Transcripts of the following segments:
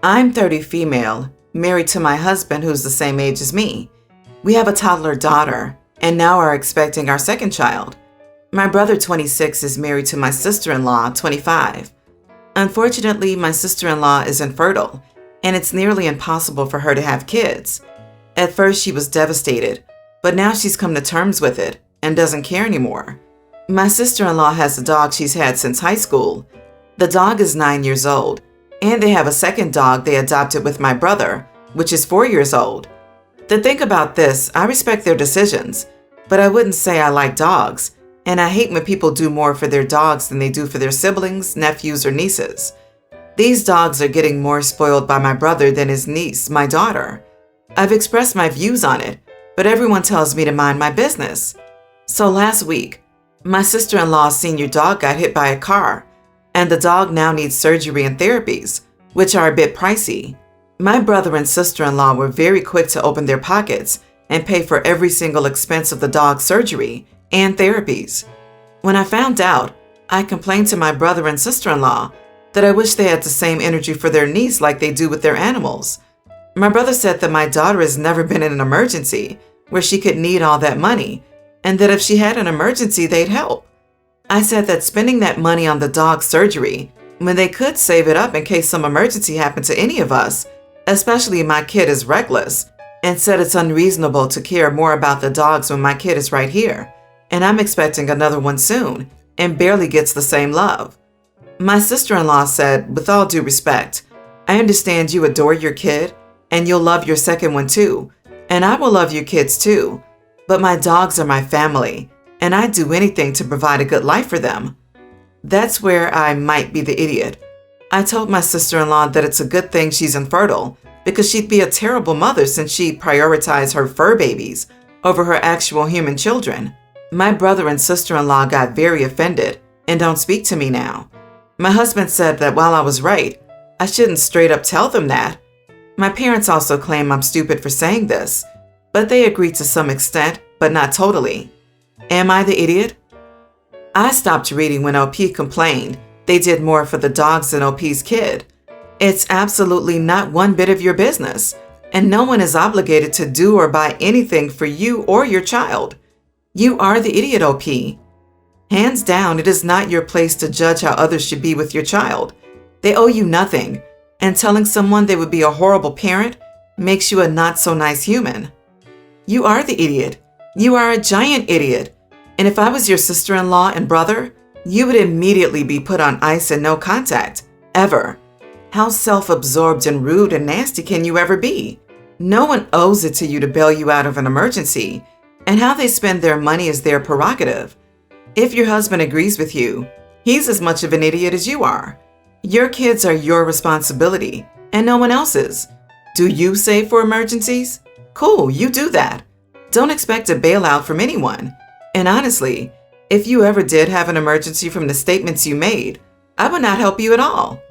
I'm 30 female, married to my husband who's the same age as me. We have a toddler daughter and now are expecting our second child. My brother, 26, is married to my sister-in-law, 25. Unfortunately, my sister-in-law is infertile, and it's nearly impossible for her to have kids. At first, she was devastated, but now she's come to terms with it and doesn't care anymore. My sister-in-law has a dog she's had since high school. The dog is 9 years old, and they have a second dog they adopted with my brother, which is 4 years old. To think about this, I respect their decisions, but I wouldn't say I like dogs, and I hate when people do more for their dogs than they do for their siblings, nephews, or nieces. These dogs are getting more spoiled by my brother than his niece, my daughter. I've expressed my views on it, but everyone tells me to mind my business. So last week, my sister-in-law's senior dog got hit by a car, and the dog now needs surgery and therapies, which are a bit pricey. My brother and sister-in-law were very quick to open their pockets and pay for every single expense of the dog's surgery and therapies. When I found out, I complained to my brother and sister-in-law that I wish they had the same energy for their niece like they do with their animals. My brother said that my daughter has never been in an emergency where she could need all that money, and that if she had an emergency, they'd help. I said that spending that money on the dog's surgery, when they could save it up in case some emergency happened to any of us, especially my kid, is reckless, and said it's unreasonable to care more about the dogs when my kid is right here, and I'm expecting another one soon, and barely gets the same love. My sister-in-law said, with all due respect, I understand you adore your kid, and you'll love your second one too, and I will love your kids too, but my dogs are my family, and I'd do anything to provide a good life for them. That's where I might be the idiot. I told my sister-in-law that it's a good thing she's infertile, because she'd be a terrible mother since she prioritized her fur babies over her actual human children. My brother and sister-in-law got very offended and don't speak to me now. My husband said that while I was right, I shouldn't straight up tell them that. My parents also claim I'm stupid for saying this, but they agree to some extent, but not totally. Am I the idiot? I stopped reading when OP complained they did more for the dogs than OP's kid. It's absolutely not one bit of your business, and no one is obligated to do or buy anything for you or your child. You are the idiot, OP. Hands down, it is not your place to judge how others should be with your child. They owe you nothing, and telling someone they would be a horrible parent makes you a not-so-nice human. You are the idiot. You are a giant idiot. And if I was your sister-in-law and brother, you would immediately be put on ice and no contact, ever. How self-absorbed and rude and nasty can you ever be? No one owes it to you to bail you out of an emergency, and how they spend their money is their prerogative. If your husband agrees with you, he's as much of an idiot as you are. Your kids are your responsibility, and no one else's. Do you save for emergencies? Cool, you do that. Don't expect a bailout from anyone. And honestly, if you ever did have an emergency from the statements you made, I would not help you at all.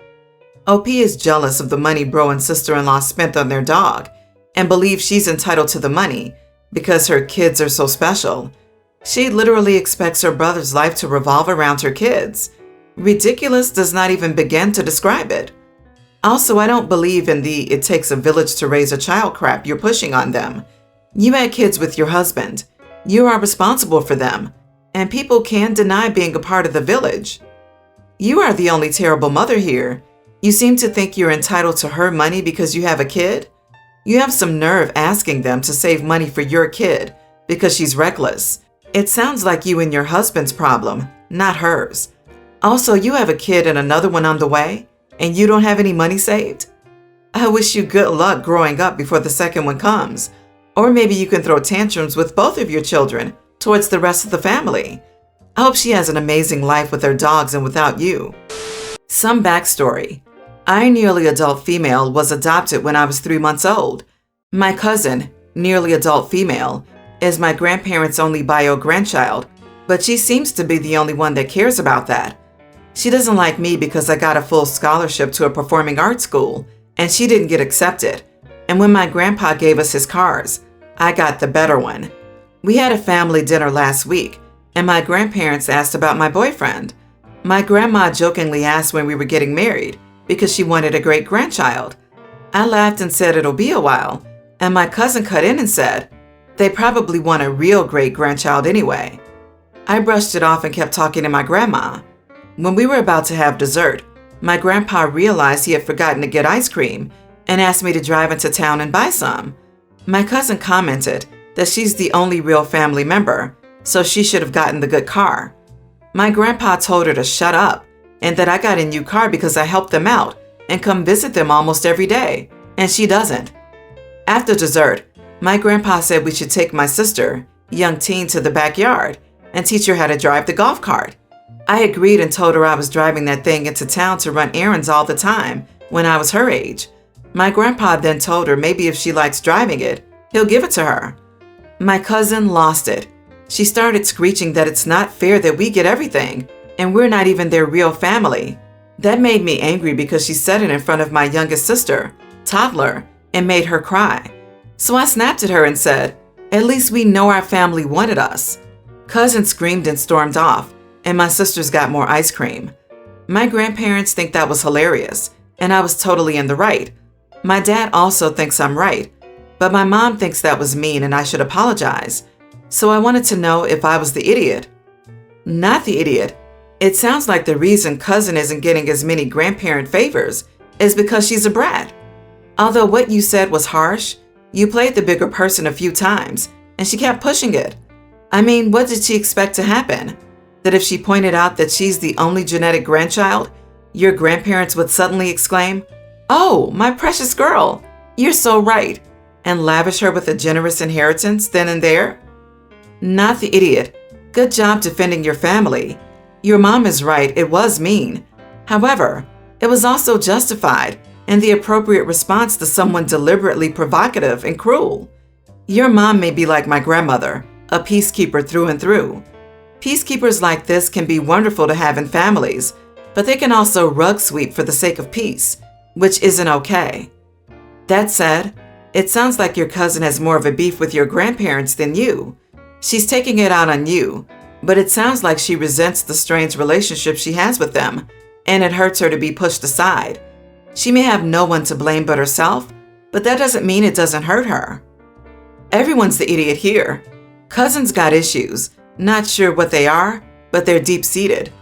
OP is jealous of the money bro and sister-in-law spent on their dog and believes she's entitled to the money because her kids are so special. She literally expects her brother's life to revolve around her kids. Ridiculous does not even begin to describe it. Also, I don't believe in the "it takes a village to raise a child" crap you're pushing on them. You had kids with your husband. You are responsible for them, and people can deny being a part of the village. You are the only terrible mother here. You seem to think you're entitled to her money because you have a kid. You have some nerve asking them to save money for your kid because she's reckless. It sounds like you and your husband's problem, not hers. Also, you have a kid and another one on the way, and you don't have any money saved? I wish you good luck growing up before the second one comes. Or maybe you can throw tantrums with both of your children towards the rest of the family. I hope she has an amazing life with her dogs and without you. Some backstory. I, nearly adult female, was adopted when I was 3 months old. My cousin, nearly adult female, is my grandparents' only bio grandchild, but she seems to be the only one that cares about that. She doesn't like me because I got a full scholarship to a performing arts school, and she didn't get accepted. And when my grandpa gave us his cars, I got the better one. We had a family dinner last week, and my grandparents asked about my boyfriend. My grandma jokingly asked when we were getting married because she wanted a great-grandchild. I laughed and said it'll be a while, and my cousin cut in and said, they probably want a real great-grandchild anyway. I brushed it off and kept talking to my grandma. When we were about to have dessert, my grandpa realized he had forgotten to get ice cream and asked me to drive into town and buy some. My cousin commented that she's the only real family member, so she should have gotten the good car. My grandpa told her to shut up and that I got a new car because I helped them out and come visit them almost every day, and she doesn't. After dessert, my grandpa said we should take my sister, young teen, to the backyard and teach her how to drive the golf cart. I agreed and told her I was driving that thing into town to run errands all the time when I was her age. My grandpa then told her maybe if she likes driving it, he'll give it to her. My cousin lost it. She started screeching that it's not fair that we get everything, and we're not even their real family. That made me angry because she said it in front of my youngest sister, toddler, and made her cry. So I snapped at her and said, at least we know our family wanted us. Cousin screamed and stormed off, and my sisters got more ice cream. My grandparents think that was hilarious, and I was totally in the right. My dad also thinks I'm right, but my mom thinks that was mean and I should apologize. So I wanted to know if I was the idiot. Not the idiot. It sounds like the reason cousin isn't getting as many grandparent favors is because she's a brat. Although what you said was harsh, you played the bigger person a few times, and she kept pushing it. I mean, what did she expect to happen? That if she pointed out that she's the only genetic grandchild, your grandparents would suddenly exclaim, "Oh, my precious girl, you're so right," and lavish her with a generous inheritance then and there? Not the idiot. Good job defending your family. Your mom is right, it was mean. However, it was also justified and the appropriate response to someone deliberately provocative and cruel. Your mom may be like my grandmother, a peacekeeper through and through. Peacekeepers like this can be wonderful to have in families, but they can also rug sweep for the sake of peace, which isn't okay. That said, it sounds like your cousin has more of a beef with your grandparents than you. She's taking it out on you, but it sounds like she resents the strange relationship she has with them, and it hurts her to be pushed aside. She may have no one to blame but herself, but that doesn't mean it doesn't hurt her. Everyone's the idiot here. Cousin's got issues, not sure what they are, but they're deep-seated.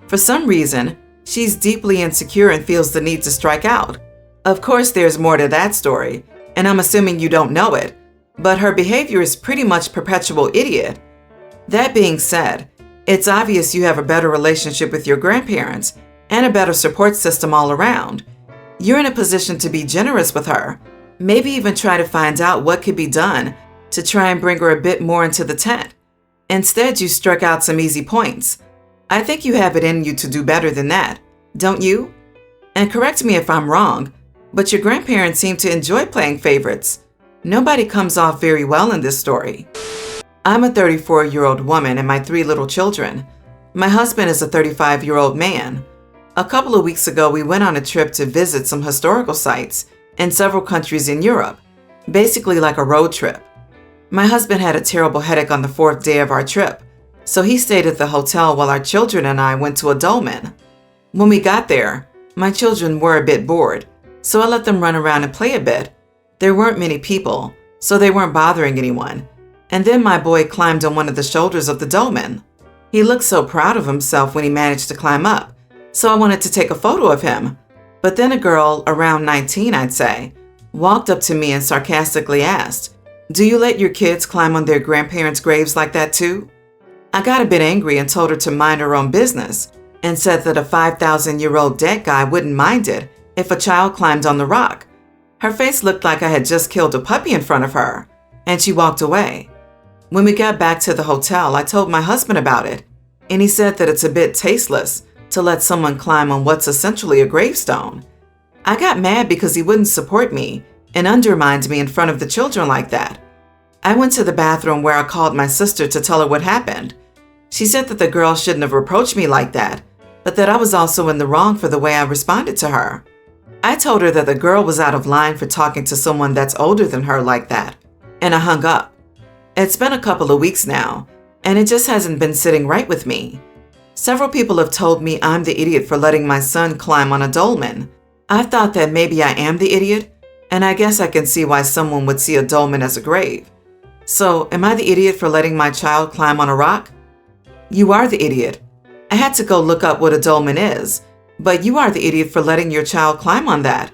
For some reason, she's deeply insecure and feels the need to strike out. Of course, there's more to that story, and I'm assuming you don't know it, but her behavior is pretty much perpetual idiot. That being said, it's obvious you have a better relationship with your grandparents and a better support system all around. You're in a position to be generous with her, maybe even try to find out what could be done to try and bring her a bit more into the tent. Instead, you struck out some easy points. I think you have it in you to do better than that, don't you? And correct me if I'm wrong, but your grandparents seem to enjoy playing favorites. Nobody comes off very well in this story. I'm a 34-year-old woman and my 3 little children. My husband is a 35-year-old man. A couple of weeks ago, we went on a trip to visit some historical sites in several countries in Europe, basically like a road trip. My husband had a terrible headache on the 4th day of our trip, so he stayed at the hotel while our children and I went to a dolmen. When we got there, my children were a bit bored, so I let them run around and play a bit. There weren't many people, so they weren't bothering anyone. And then my boy climbed on one of the shoulders of the dolmen. He looked so proud of himself when he managed to climb up, so I wanted to take a photo of him. But then a girl, around 19 I'd say, walked up to me and sarcastically asked, "Do you let your kids climb on their grandparents' graves like that too?" I got a bit angry and told her to mind her own business and said that a 5,000-year-old dead guy wouldn't mind it if a child climbed on the rock. Her face looked like I had just killed a puppy in front of her, and she walked away. When we got back to the hotel, I told my husband about it, and he said that it's a bit tasteless to let someone climb on what's essentially a gravestone. I got mad because he wouldn't support me and undermined me in front of the children like that. I went to the bathroom where I called my sister to tell her what happened. She said that the girl shouldn't have approached me like that, but that I was also in the wrong for the way I responded to her. I told her that the girl was out of line for talking to someone that's older than her like that, and I hung up. It's been a couple of weeks now, and it just hasn't been sitting right with me. Several people have told me I'm the idiot for letting my son climb on a dolmen. I thought that maybe I am the idiot, And I guess I can see why someone would see a dolmen as a grave. So, am I the idiot for letting my child climb on a rock? You are the idiot. I had to go look up what a dolmen is, but you are the idiot for letting your child climb on that.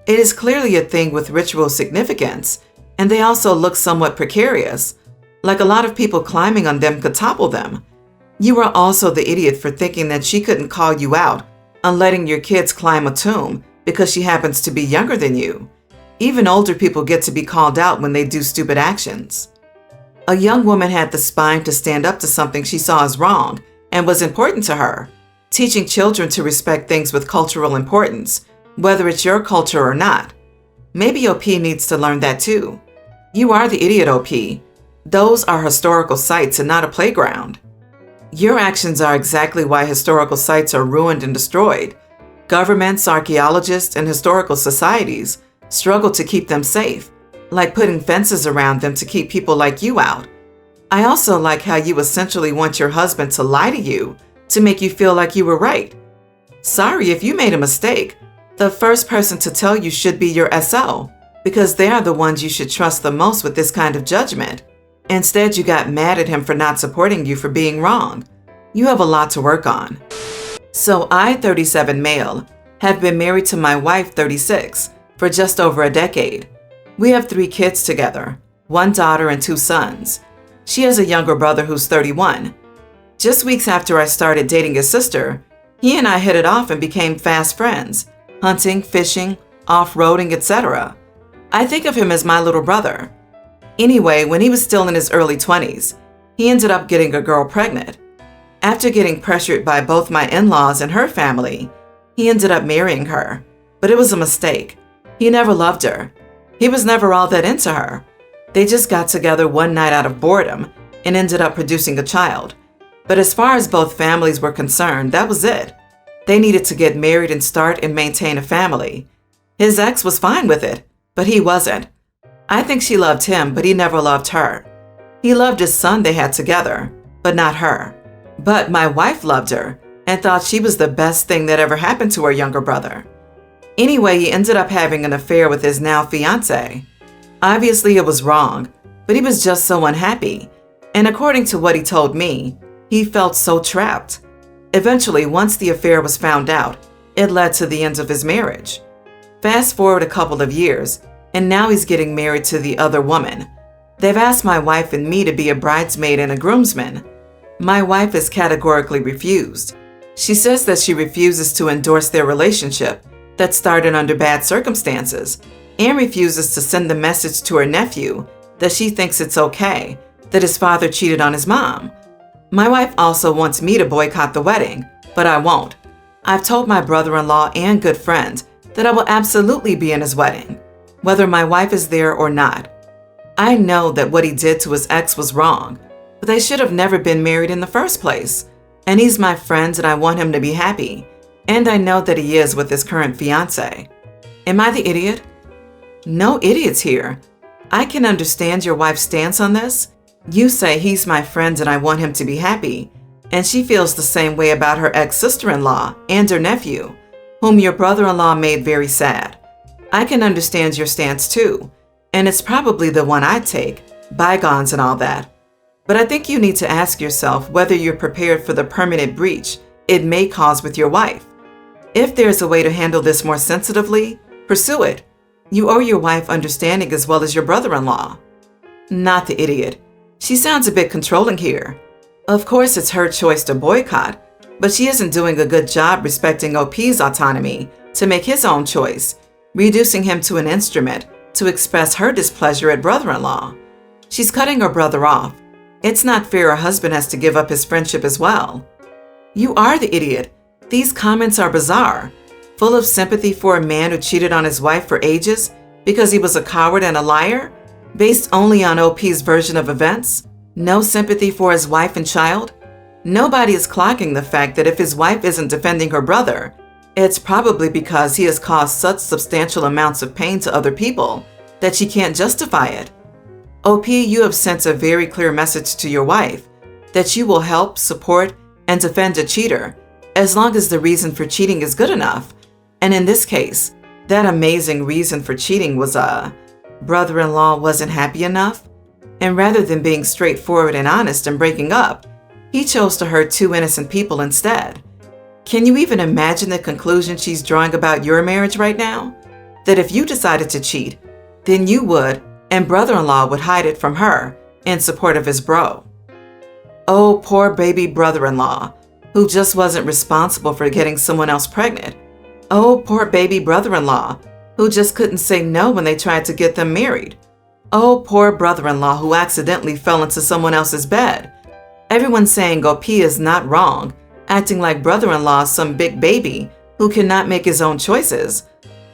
It is clearly a thing with ritual significance, and they also look somewhat precarious, like a lot of people climbing on them could topple them. You are also the idiot for thinking that she couldn't call you out on letting your kids climb a tomb because she happens to be younger than you. Even older people get to be called out when they do stupid actions. A young woman had the spine to stand up to something she saw as wrong and was important to her, teaching children to respect things with cultural importance, whether it's your culture or not. Maybe OP needs to learn that too. You are the idiot, OP. Those are historical sites and not a playground. Your actions are exactly why historical sites are ruined and destroyed. Governments, archaeologists, and historical societies struggle to keep them safe, like putting fences around them to keep people like you out. I also like how you essentially want your husband to lie to you to make you feel like you were right. Sorry if you made a mistake. The first person to tell you should be your SO, because they are the ones you should trust the most with this kind of judgment. Instead, you got mad at him for not supporting you for being wrong. You have a lot to work on. So I, 37 male, have been married to my wife, 36, for just over a decade. We have 3 kids together, 1 daughter and 2 sons. She has a younger brother who's 31. Just weeks after I started dating his sister, he and I hit it off and became fast friends, hunting, fishing, off-roading, etc. I think of him as my little brother. Anyway, when he was still in his early 20s, he ended up getting a girl pregnant. After getting pressured by both my in-laws and her family, he ended up marrying her. But it was a mistake. He never loved her. He was never all that into her. They just got together one night out of boredom and ended up producing a child. But as far as both families were concerned, that was it. They needed to get married and start and maintain a family. His ex was fine with it, but he wasn't. I think she loved him, but he never loved her. He loved his son they had together, but not her. But my wife loved her and thought she was the best thing that ever happened to her younger brother. Anyway, he ended up having an affair with his now fiancée. Obviously, it was wrong, but he was just so unhappy. And according to what he told me, he felt so trapped. Eventually, once the affair was found out, it led to the end of his marriage. Fast forward a couple of years, and now he's getting married to the other woman. They've asked my wife and me to be a bridesmaid and a groomsman. My wife has categorically refused. She says that she refuses to endorse their relationship that started under bad circumstances, and refuses to send the message to her nephew that she thinks it's okay that his father cheated on his mom. My wife also wants me to boycott the wedding, but I won't. I've told my brother-in-law and good friend that I will absolutely be in his wedding, whether my wife is there or not. I know that what he did to his ex was wrong, but they should have never been married in the first place. And he's my friend and I want him to be happy. And I know that he is with his current fiancé. Am I the idiot? No idiots here. I can understand your wife's stance on this. You say he's my friend and I want him to be happy. And she feels the same way about her ex-sister-in-law and her nephew, whom your brother-in-law made very sad. I can understand your stance too. And it's probably the one I'd take, bygones and all that. But I think you need to ask yourself whether you're prepared for the permanent breach it may cause with your wife. If there's a way to handle this more sensitively, pursue it. You owe your wife understanding as well as your brother-in-law. Not the idiot. She sounds a bit controlling here. Of course, it's her choice to boycott, but she isn't doing a good job respecting OP's autonomy to make his own choice, reducing him to an instrument to express her displeasure at brother-in-law. She's cutting her brother off. It's not fair her husband has to give up his friendship as well. You are the idiot. These comments are bizarre, full of sympathy for a man who cheated on his wife for ages because he was a coward and a liar, based only on OP's version of events. No sympathy for his wife and child. Nobody is clocking the fact that if his wife isn't defending her brother, it's probably because he has caused such substantial amounts of pain to other people that she can't justify it. OP, you have sent a very clear message to your wife that you will help, support, and defend a cheater as long as the reason for cheating is good enough. And in this case, That amazing reason for cheating was brother-in-law wasn't happy enough, and rather than being straightforward and honest and breaking up, he chose to hurt two innocent people instead. Can you even imagine the conclusion she's drawing about your marriage right now? That if you decided to cheat, then you would, and brother-in-law would hide it from her in support of his bro. Oh, poor baby brother-in-law, who just wasn't responsible for getting someone else pregnant. Oh, poor baby brother-in-law, who just couldn't say no when they tried to get them married. Oh, poor brother-in-law who accidentally fell into someone else's bed. Everyone's saying OP is not wrong, acting like brother-in-law is some big baby who cannot make his own choices.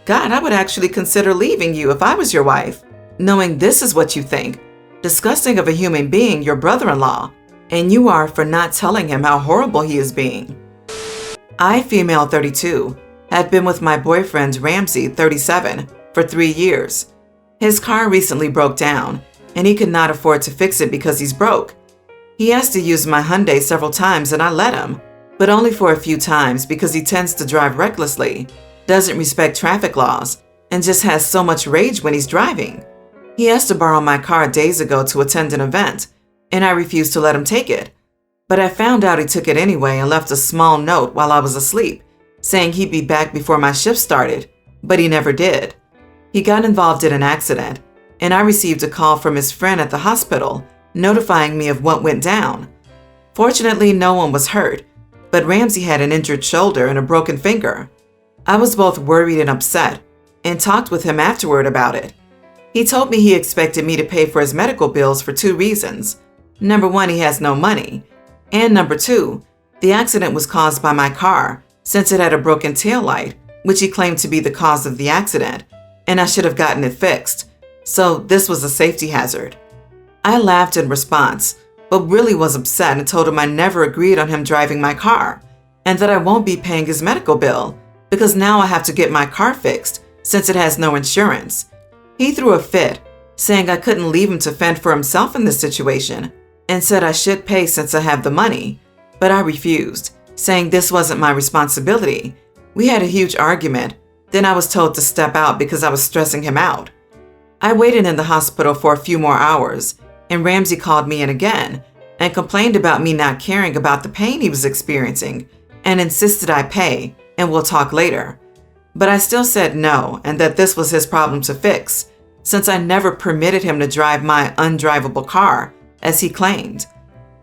God, I would actually consider leaving you if I was your wife, knowing this is what you think, disgusting of a human being, your brother-in-law, and you are for not telling him how horrible he is being. I, female 32, had been with my boyfriend Ramsey, 37, for 3 years. His car recently broke down, and he could not afford to fix it because he's broke. He has to use my Hyundai several times and I let him, but only for a few times because he tends to drive recklessly, doesn't respect traffic laws, and just has so much rage when he's driving. He asked to borrow my car days ago to attend an event, and I refused to let him take it. But I found out he took it anyway and left a small note while I was asleep, saying he'd be back before my shift started, but he never did. He got involved in an accident, and I received a call from his friend at the hospital notifying me of what went down. Fortunately, no one was hurt, but Ramsey had an injured shoulder and a broken finger. I was both worried and upset, and talked with him afterward about it. He told me he expected me to pay for his medical bills for 2 reasons. Number 1, he has no money, and number 2, the accident was caused by my car since it had a broken taillight, which he claimed to be the cause of the accident, and I should have gotten it fixed, so this was a safety hazard. I laughed in response, but really was upset and told him I never agreed on him driving my car, and that I won't be paying his medical bill because now I have to get my car fixed since it has no insurance. He threw a fit, saying I couldn't leave him to fend for himself in this situation, and said I should pay since I have the money, but I refused, saying this wasn't my responsibility. We had a huge argument, then I was told to step out because I was stressing him out. I waited in the hospital for a few more hours, and Ramsey called me in again and complained about me not caring about the pain he was experiencing and insisted I pay and we'll talk later. But I still said no and that this was his problem to fix, since I never permitted him to drive my undrivable car, as he claimed.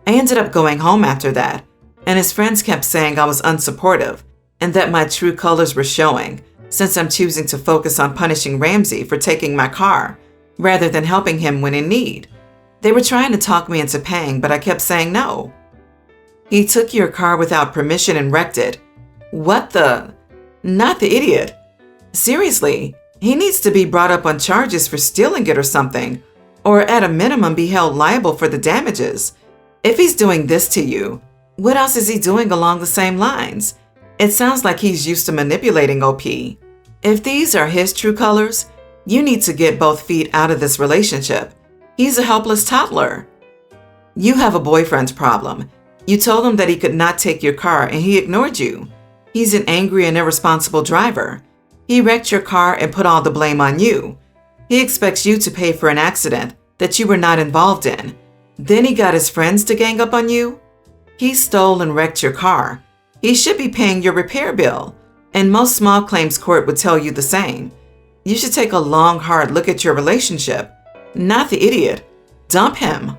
I ended up going home after that, and his friends kept saying I was unsupportive and that my true colors were showing, since I'm choosing to focus on punishing Ramsey for taking my car rather than helping him when in need. They were trying to talk me into paying, but I kept saying no. He took your car without permission and wrecked it. What the? Not the idiot. Seriously, he needs to be brought up on charges for stealing it or something, or at a minimum be held liable for the damages. If he's doing this to you, what else is he doing along the same lines? It sounds like he's used to manipulating OP. If these are his true colors, you need to get both feet out of this relationship. He's a helpless toddler. You have a boyfriend's problem. You told him that he could not take your car and he ignored you. He's an angry and irresponsible driver. He wrecked your car and put all the blame on you. He expects you to pay for an accident that you were not involved in. Then he got his friends to gang up on you. He stole and wrecked your car. He should be paying your repair bill, and most small claims court would tell you the same. You should take a long, hard look at your relationship. Not the idiot. Dump him.